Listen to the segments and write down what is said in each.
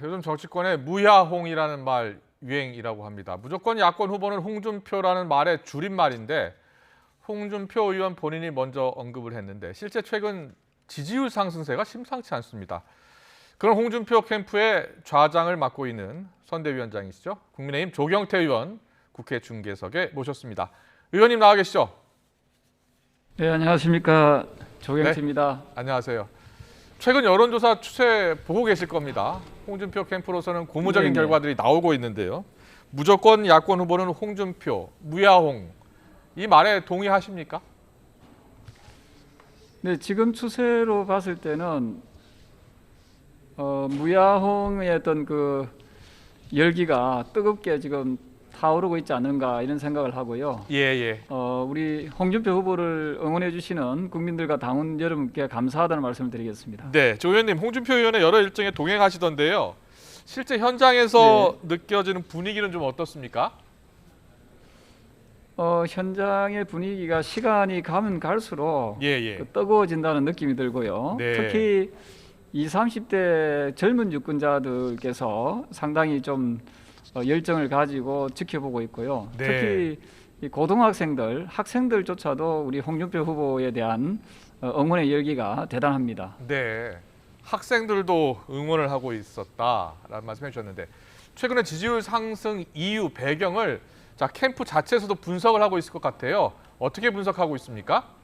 요즘 정치권에 무야홍이라는 말 유행이라고 합니다. 무조건 야권 후보는 홍준표라는 말의 줄임말인데 홍준표 의원 본인이 먼저 언급을 했는데 실제 최근 지지율 상승세가 심상치 않습니다. 그런 홍준표 캠프의 좌장을 맡고 있는 선대위원장이시죠. 국민의힘 조경태 의원 국회 중계석에 모셨습니다. 의원님 나와 계시죠? 네, 안녕하십니까. 조경태입니다. 네, 안녕하세요. 최근 여론조사 추세 보고 계실 겁니다. 홍준표 캠프로서는 고무적인 네네. 결과들이 나오고 있는데요. 무조건 야권 후보는 홍준표, 무야홍. 이 말에 동의하십니까? 네, 지금 추세로 봤을 때는 무야홍의 어떤 그 열기가 뜨겁게 지금 타오르고 있지 않는가 이런 생각을 하고요. 예. 우리 홍준표 후보를 응원해 주시는 국민들과 당원 여러분께 감사하다는 말씀을 드리겠습니다. 네, 조 의원님, 홍준표 의원의 여러 일정에 동행하시던데요. 실제 현장에서 느껴지는 분위기는 좀 어떻습니까? 현장의 분위기가 시간이 가면 갈수록 예. 뜨거워진다는 느낌이 들고요. 네. 특히 20, 30대 젊은 유권자들께서 상당히 좀 열정을 가지고 지켜보고 있고요. 네. 특히 이 고등학생들, 학생들조차도 우리 홍준표 후보에 대한 응원의 열기가 대단합니다. 네, 학생들도 응원을 하고 있었다라는 말씀해 주셨는데 최근에 지지율 상승 이유, 배경을 캠프 자체에서도 분석을 하고 있을 것 같아요. 어떻게 분석하고 있습니까?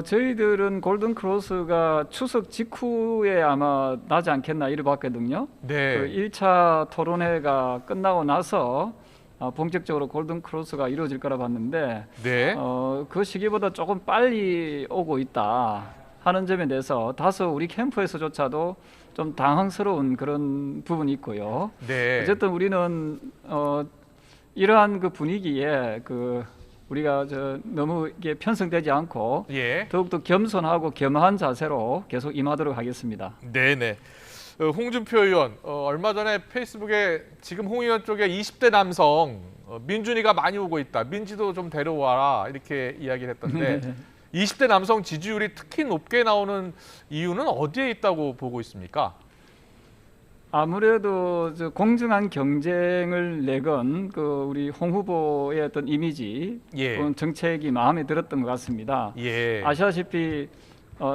저희들은 골든 크로스가 추석 직후에 아마 나지 않겠나 이래 봤거든요. 네. 그 1차 토론회가 끝나고 나서 본격적으로 골든 크로스가 이루어질 거라 봤는데 네. 그 시기보다 조금 빨리 오고 있다 하는 점에 대해서 다소 우리 캠프에서조차도 좀 당황스러운 그런 부분이 있고요. 네. 어쨌든 우리는 이러한 그 분위기에 우리가 너무 이게 편성되지 않고 예. 더욱더 겸손하고 겸허한 자세로 계속 임하도록 하겠습니다. 네네. 홍준표 의원 얼마 전에 페이스북에 지금 홍 의원 쪽에 20대 남성 민준이가 많이 오고 있다. 민지도 좀 데려와라 이렇게 이야기를 했던데 20대 남성 지지율이 특히 높게 나오는 이유는 어디에 있다고 보고 있습니까? 아무래도 공정한 경쟁을 내건 우리 홍 후보의 어떤 이미지, 예. 정책이 마음에 들었던 것 같습니다. 예. 아시다시피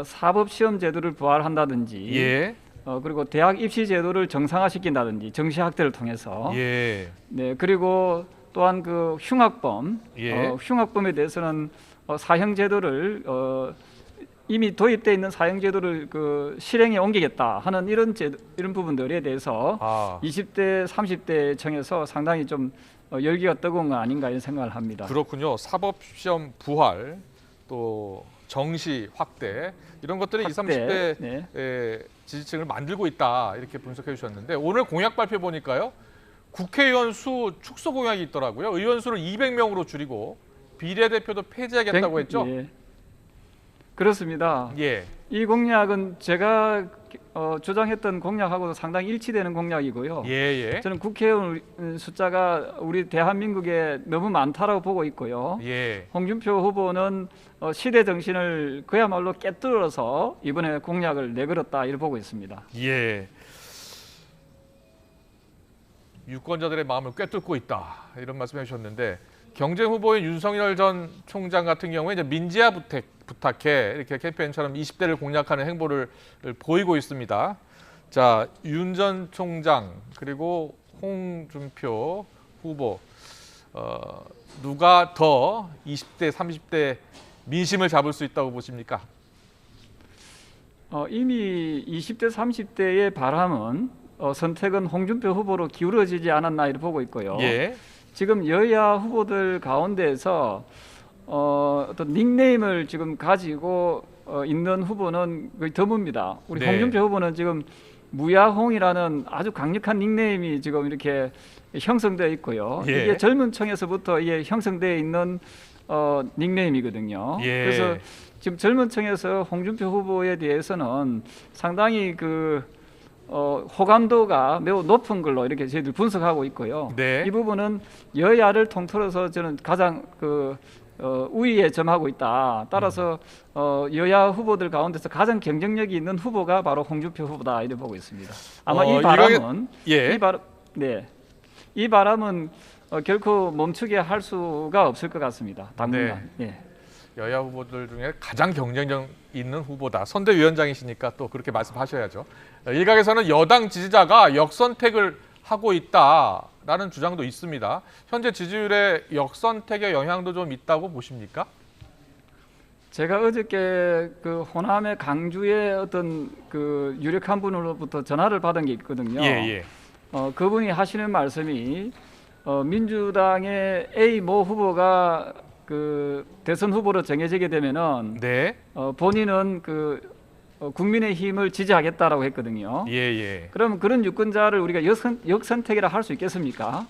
사법 시험 제도를 부활한다든지, 예. 그리고 대학 입시 제도를 정상화시킨다든지 정시 학대를 통해서, 예. 네, 그리고 또한 그 흉악범, 예. 흉악범에 대해서는 사형 제도를 이미 도입돼 있는 사형 제도를 실행에 옮기겠다 하는 이런 부분들에 대해서 20대, 30대 층에서 상당히 좀 열기가 뜨거운 거 아닌가 이런 생각을 합니다. 그렇군요. 사법시험 부활, 또 정시 확대 이런 것들이 20, 30대 네. 지지층을 만들고 있다 이렇게 분석해 주셨는데 오늘 공약 발표 보니까요. 국회의원 수 축소 공약이 있더라고요. 의원 수를 200명으로 줄이고 비례대표도 폐지하겠다고 했죠? 예. 그렇습니다. 예. 이 공약은 제가 주장했던 공약하고도 상당히 일치되는 공약이고요. 예. 저는 국회의원 숫자가 우리 대한민국에 너무 많다라고 보고 있고요. 예. 홍준표 후보는 시대 정신을 그야말로 깨뜨려서 이번에 공약을 내걸었다 이렇게 보고 있습니다. 예. 유권자들의 마음을 꿰뚫고 있다 이런 말씀해 주셨는데 경쟁 후보인 윤석열 전 총장 같은 경우에 이제 민지야 부탁해 이렇게 캠페인처럼 20대를 공략하는 행보를 보이고 있습니다. 자, 윤 전 총장 그리고 홍준표 후보 누가 더 20대, 30대 민심을 잡을 수 있다고 보십니까? 이미 20대, 30대의 바람은 선택은 홍준표 후보로 기울어지지 않았나 이렇게 보고 있고요. 예. 지금 여야 후보들 가운데에서 어떤 닉네임을 지금 가지고 있는 후보는 거의 드뭅니다. 우리 네. 홍준표 후보는 지금 무야홍이라는 아주 강력한 닉네임이 지금 이렇게 형성되어 있고요. 예. 이게 젊은 층에서부터 이게 형성되어 있는 닉네임이거든요. 예. 그래서 지금 젊은 층에서 홍준표 후보에 대해서는 상당히 호감도가 매우 높은 걸로 이렇게 저희들 분석하고 있고요. 네. 이 부분은 여야를 통틀어서 저는 가장 우위에 점하고 있다. 따라서 여야 후보들 가운데서 가장 경쟁력이 있는 후보가 바로 홍준표 후보다 이렇게 보고 있습니다. 아마 이 바람은 이 바람은 결코 멈추게 할 수가 없을 것 같습니다. 당분간. 네. 여야 후보들 중에 가장 경쟁력 있는 후보다. 선대위원장이시니까 또 그렇게 말씀하셔야죠. 일각에서는 여당 지지자가 역선택을 하고 있다라는 주장도 있습니다. 현재 지지율에 역선택의 영향도 좀 있다고 보십니까? 제가 어저께 그 호남의 강주의 어떤 그 유력한 분으로부터 전화를 받은 게 있거든요. 그분이 하시는 말씀이 민주당의 A 모 후보가 그 대선 후보로 정해지게 되면은 본인은 그 국민의힘을 지지하겠다라고 했거든요. 그럼 그런 유권자를 우리가 역선택이라 할 수 있겠습니까?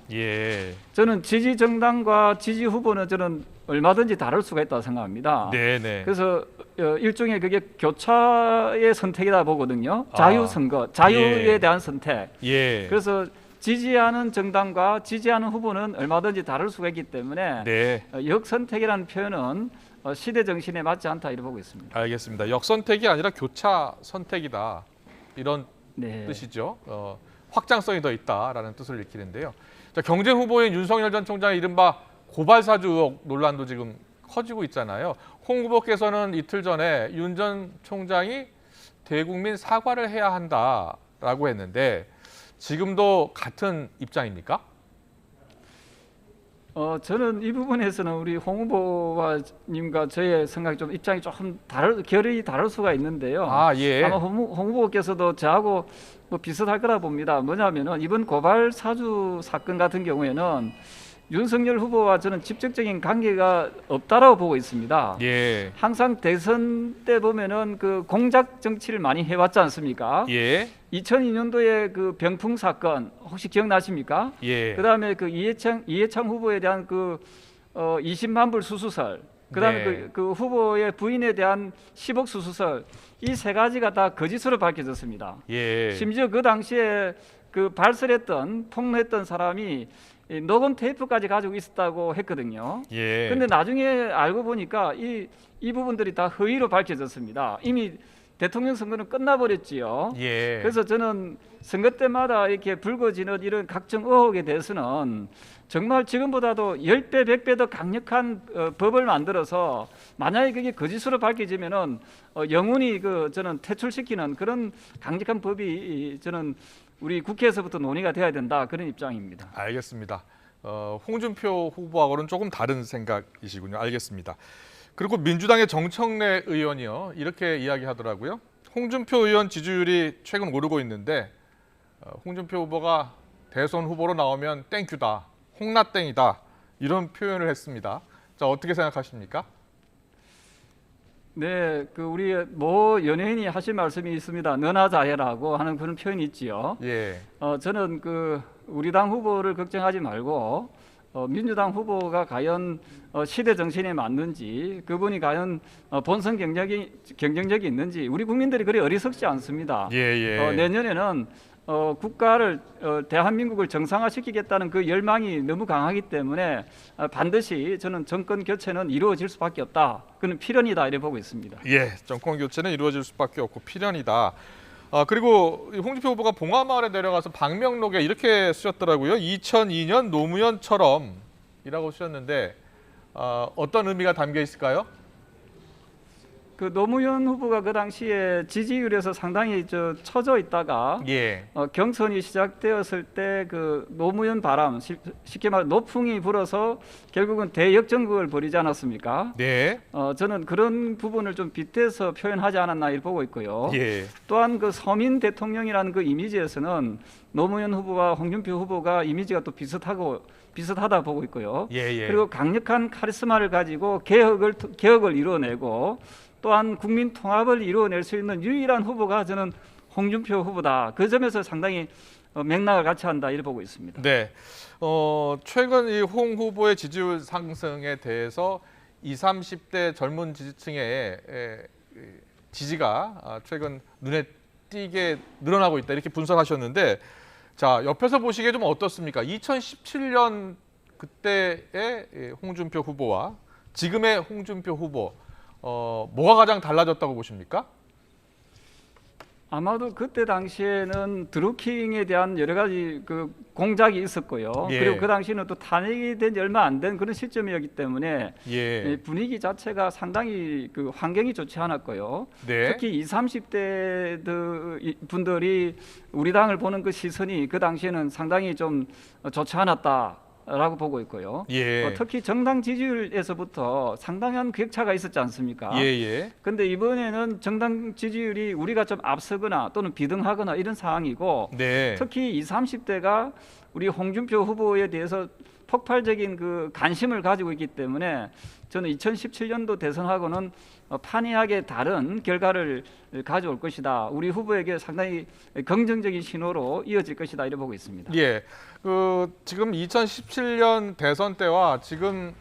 저는 지지 정당과 지지 후보는 저는 얼마든지 다를 수가 있다고 생각합니다. 그래서 일종의 그게 교차의 선택이다 보거든요. 자유 선거, 자유에 대한 선택. 그래서 지지하는 정당과 지지하는 후보는 얼마든지 다를 수가 있기 때문에 역선택이라는 표현은 시대 정신에 맞지 않다 이렇게 보고 있습니다. 알겠습니다. 역선택이 아니라 교차 선택이다 이런 뜻이죠. 확장성이 더 있다라는 뜻을 일으키는데요. 자, 경쟁 후보인 윤석열 전 총장의 이른바 고발 사주 의혹 논란도 지금 커지고 있잖아요. 홍 후보께서는 이틀 전에 윤 전 총장이 대국민 사과를 해야 한다라고 했는데 지금도 같은 입장입니까? 저는 이 부분에서는 우리 홍 후보님과 저의 생각이 좀 입장이 조금 결이 다를 수가 있는데요. 아마 홍 후보께서도 저하고 뭐 비슷할 거라 봅니다. 뭐냐면은 이번 고발 사주 사건 같은 경우에는 윤석열 후보와 저는 직접적인 관계가 없다라고 보고 있습니다. 항상 대선 때 보면은 그 공작 정치를 많이 해왔지 않습니까? 2002년도에 그 병풍 사건 혹시 기억나십니까? 그다음에 그 이해창 후보에 대한 그 20만 불 수수설, 그다음에 그 후보의 부인에 대한 10억 수수설, 이 세 가지가 다 거짓으로 밝혀졌습니다. 심지어 그 당시에 그 발설했던 폭로했던 사람이 녹음 테이프까지 가지고 있었다고 했거든요. 그런데 나중에 알고 보니까 이 부분들이 다 허위로 밝혀졌습니다. 이미 대통령 선거는 끝나버렸지요. 그래서 저는 선거 때마다 이렇게 불거지는 이런 각종 의혹에 대해서는 정말 지금보다도 10배, 100배 더 강력한 법을 만들어서 만약에 그게 거짓으로 밝혀지면은 영원히 저는 퇴출시키는 그런 강력한 법이 저는 우리 국회에서부터 논의가 돼야 된다 그런 입장입니다. 알겠습니다. 홍준표 후보하고는 조금 다른 생각이시군요. 알겠습니다. 그리고 민주당의 정청래 의원이요 이렇게 이야기하더라고요. 홍준표 의원 지지율이 최근 오르고 있는데 홍준표 후보가 대선 후보로 나오면 땡큐다, 홍라땡이다 이런 표현을 했습니다. 자, 어떻게 생각하십니까? 네, 그 우리 모 연예인이 하신 말씀이 있습니다. 너나 잘해라고 하는 그런 표현이 있지요. 저는 그 우리 당 후보를 걱정하지 말고 민주당 후보가 과연 시대 정신에 맞는지, 그분이 과연 본선 경쟁력이 있는지 우리 국민들이 그리 어리석지 않습니다. 내년에는 국가를 대한민국을 정상화시키겠다는 그 열망이 너무 강하기 때문에 반드시 저는 정권 교체는 이루어질 수밖에 없다. 그는 필연이다 이렇게 보고 있습니다. 정권 교체는 이루어질 수밖에 없고 필연이다. 그리고 홍준표 후보가 봉화마을에 내려가서 방명록에 이렇게 쓰셨더라고요. 2002년 노무현처럼이라고 쓰셨는데 어떤 의미가 담겨 있을까요? 그 노무현 후보가 그 당시에 지지율에서 상당히 처져 있다가 경선이 시작되었을 때 그 노무현 바람, 쉽게 말해 노풍이 불어서 결국은 대역전극을 벌이지 않았습니까? 저는 그런 부분을 좀 빗대서 표현하지 않았나 이렇게 보고 있고요. 또한 그 서민 대통령이라는 그 이미지에서는 노무현 후보와 홍준표 후보가 이미지가 또 비슷하다 보고 있고요. 그리고 강력한 카리스마를 가지고 개혁을 이루어내고 또한 국민 통합을 이루어낼 수 있는 유일한 후보가 저는 홍준표 후보다. 그 점에서 상당히 맥락을 같이 한다 이렇게 보고 있습니다. 최근 이 홍 후보의 지지율 상승에 대해서 20, 30대 젊은 지지층의 지지가 최근 눈에 띄게 늘어나고 있다 이렇게 분석하셨는데, 자, 옆에서 보시기에 좀 어떻습니까? 2017년 그때의 홍준표 후보와 지금의 홍준표 후보 뭐가 가장 달라졌다고 보십니까? 아마도 그때 당시에는 드루킹에 대한 여러 가지 그 공작이 있었고요. 예. 그리고 그 당시에는 또 탄핵이 된 지 얼마 안 된 그런 시점이었기 때문에 예. 분위기 자체가 상당히 그 환경이 좋지 않았고요. 네. 특히 20, 30대 분들이 우리 당을 보는 그 시선이 그 당시에는 상당히 좀 좋지 않았다라고 보고 있고요. 예. 특히 정당 지지율에서부터 상당한 격차가 있었지 않습니까? 예. 근데 이번에는 정당 지지율이 우리가 좀 앞서거나 또는 비등하거나 이런 상황이고 네. 특히 20, 30대가 우리 홍준표 후보에 대해서 폭발적인 그 관심을 가지고 있기 때문에 저는 2017년도 대선하고는 판이하게 다른 결과를 가져올 것이다. 우리 후보에게 상당히 긍정적인 신호로 이어질 것이다. 이렇게 보고 있습니다. 예. 지금 2017년 대선 때와 지금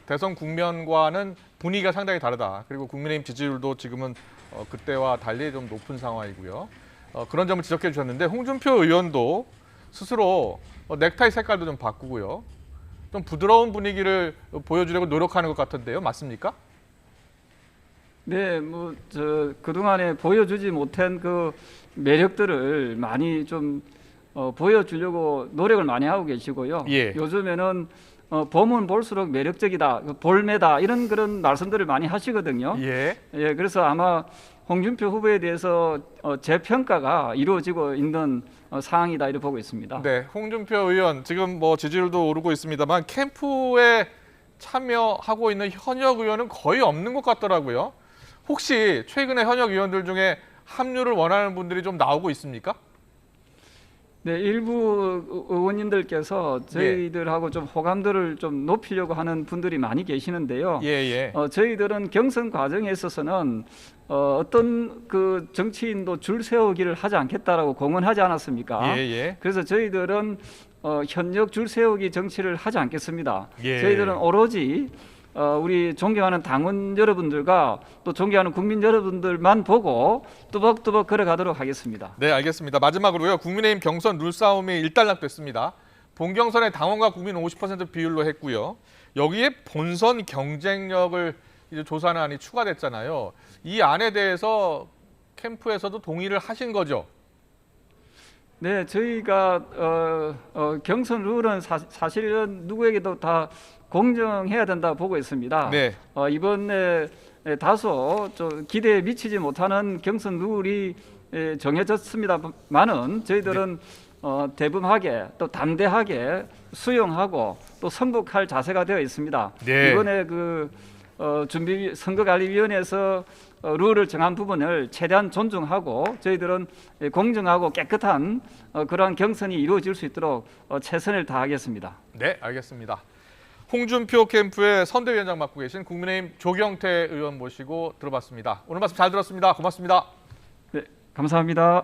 대선 국면과는 분위기가 상당히 다르다. 그리고 국민의힘 지지율도 지금은 그때와 달리 좀 높은 상황이고요. 그런 점을 지적해 주셨는데 홍준표 의원도 스스로 넥타이 색깔도 좀 바꾸고요. 좀 부드러운 분위기를 보여주려고 노력하는 것 같은데요. 맞습니까? 네, 그동안에 보여주지 못한 그 매력들을 많이 좀 보여주려고 노력을 많이 하고 계시고요. 예. 요즘에는 보면 볼수록 매력적이다, 볼매다 이런 그런 말씀들을 많이 하시거든요. 예. 예, 그래서 아마 홍준표 후보에 대해서 재평가가 이루어지고 있는 상황이다 이렇게 보고 있습니다. 네, 홍준표 의원 지금 지지율도 오르고 있습니다만 캠프에 참여하고 있는 현역 의원은 거의 없는 것 같더라고요. 혹시 최근에 현역 의원들 중에 합류를 원하는 분들이 좀 나오고 있습니까? 네, 일부 의원님들께서 저희들하고 좀 호감도를 좀 높이려고 하는 분들이 많이 계시는데요. 예. 저희들은 경선 과정에 있어서는 어떤 그 정치인도 줄 세우기를 하지 않겠다라고 공언하지 않았습니까? 예. 그래서 저희들은 현역 줄 세우기 정치를 하지 않겠습니다. 예. 저희들은 오로지 우리 존경하는 당원 여러분들과 또 존경하는 국민 여러분들만 보고 뚜벅뚜벅 걸어가도록 하겠습니다. 네, 알겠습니다. 마지막으로요. 국민의힘 경선 룰싸움이 일단락됐습니다. 본경선에 당원과 국민 50% 비율로 했고요. 여기에 본선 경쟁력을 이제 조사하는 안이 추가됐잖아요. 이 안에 대해서 캠프에서도 동의를 하신 거죠? 네, 저희가 경선 룰은 사실은 누구에게도 다 공정해야 된다 보고 있습니다. 네. 이번에 다소 좀 기대에 미치지 못하는 경선 룰이 정해졌습니다만은 저희들은 대범하게 또 담대하게 수용하고 또 승복할 자세가 되어 있습니다. 네. 이번에 선거관리위원회에서 룰을 정한 부분을 최대한 존중하고 저희들은 공정하고 깨끗한 그러한 경선이 이루어질 수 있도록 최선을 다하겠습니다. 네, 알겠습니다. 홍준표 캠프의 선대위원장 맡고 계신 국민의힘 조경태 의원 모시고 들어봤습니다. 오늘 말씀 잘 들었습니다. 고맙습니다. 네, 감사합니다.